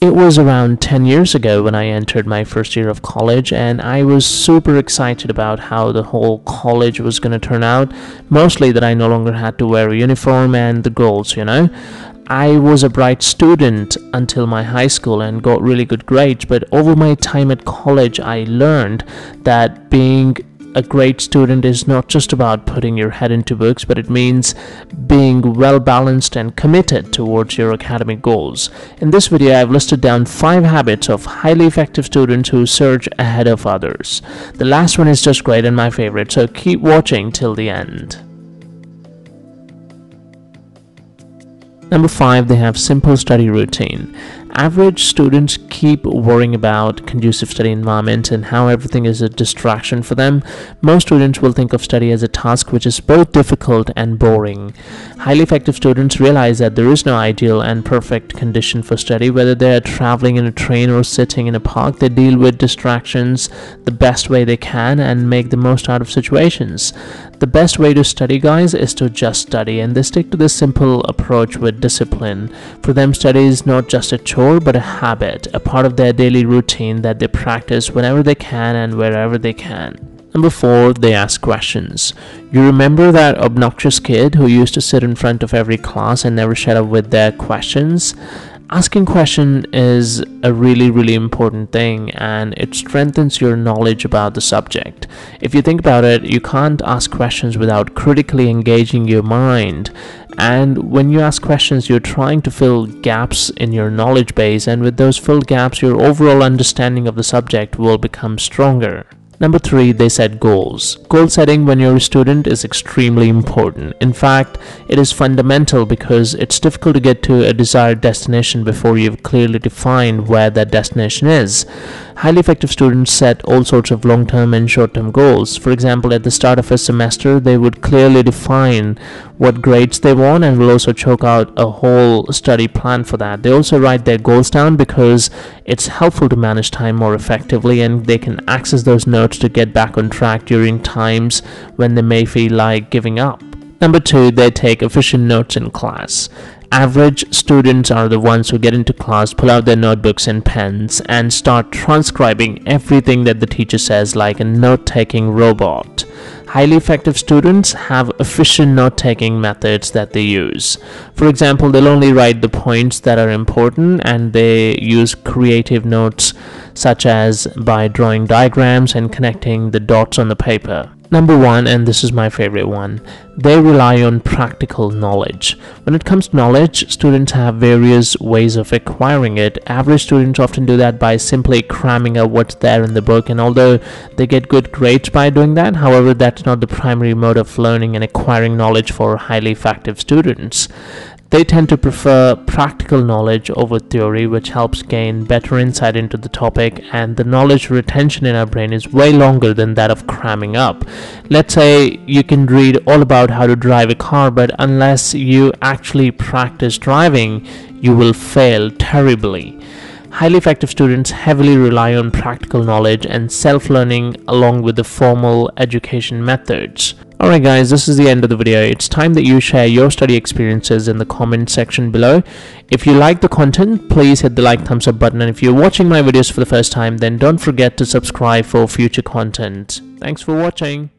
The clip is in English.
It was around 10 years ago when I entered my first year of college, and I was super excited about how the whole college was going to turn out. Mostly that I no longer had to wear a uniform and the goals. I was a bright student until my high school and got really good grades, but over my time at college, I learned that being a great student is not just about putting your head into books, but it means being well balanced and committed towards your academic goals. In this video, I've listed down 5 habits of highly effective students who surge ahead of others. The last one is just great and my favorite, so keep watching till the end. Number 5, they have simple study routine. Average students keep worrying about conducive study environment and how everything is a distraction for them. Most students will think of study as a task which is both difficult and boring. Highly effective students realize that there is no ideal and perfect condition for study. Whether they are traveling in a train or sitting in a park, they deal with distractions the best way they can and make the most out of situations. The best way to study, guys, is to just study, and they stick to this simple approach with discipline. For them, study is not just a chore but a habit, a part of their daily routine that they practice whenever they can and wherever they can. Number 4, they ask questions. You remember that obnoxious kid who used to sit in front of every class and never shut up with their questions? Asking questions is a really important thing, and it strengthens your knowledge about the subject. If you think about it, you can't ask questions without critically engaging your mind. And when you ask questions, you're trying to fill gaps in your knowledge base, and with those filled gaps, your overall understanding of the subject will become stronger. Number 3, they set goals. Goal setting when you're a student is extremely important. In fact, it is fundamental because it's difficult to get to a desired destination before you've clearly defined where that destination is. Highly effective students set all sorts of long-term and short-term goals. For example, at the start of a semester, they would clearly define what grades they want and will also chalk out a whole study plan for that. They also write their goals down because it's helpful to manage time more effectively, and they can access those notes to get back on track during times when they may feel like giving up. Number 2, they take efficient notes in class. Average students are the ones who get into class, pull out their notebooks and pens, and start transcribing everything that the teacher says like a note-taking robot. Highly effective students have efficient note-taking methods that they use. For example, they'll only write the points that are important, and they use creative notes such as by drawing diagrams and connecting the dots on the paper. Number 1, and this is my favorite one, they rely on practical knowledge. When it comes to knowledge, students have various ways of acquiring it. Average students often do that by simply cramming out what's there in the book, and although they get good grades by doing that, however, that's not the primary mode of learning and acquiring knowledge for highly effective students. They tend to prefer practical knowledge over theory, which helps gain better insight into the topic, and the knowledge retention in our brain is way longer than that of cramming up. Let's say you can read all about how to drive a car, but unless you actually practice driving, you will fail terribly. Highly effective students heavily rely on practical knowledge and self-learning along with the formal education methods. Alright guys, this is the end of the video. It's time that you share your study experiences in the comment section below. If you like the content, please hit the like, thumbs up button, and if you're watching my videos for the first time, then don't forget to subscribe for future content. Thanks for watching.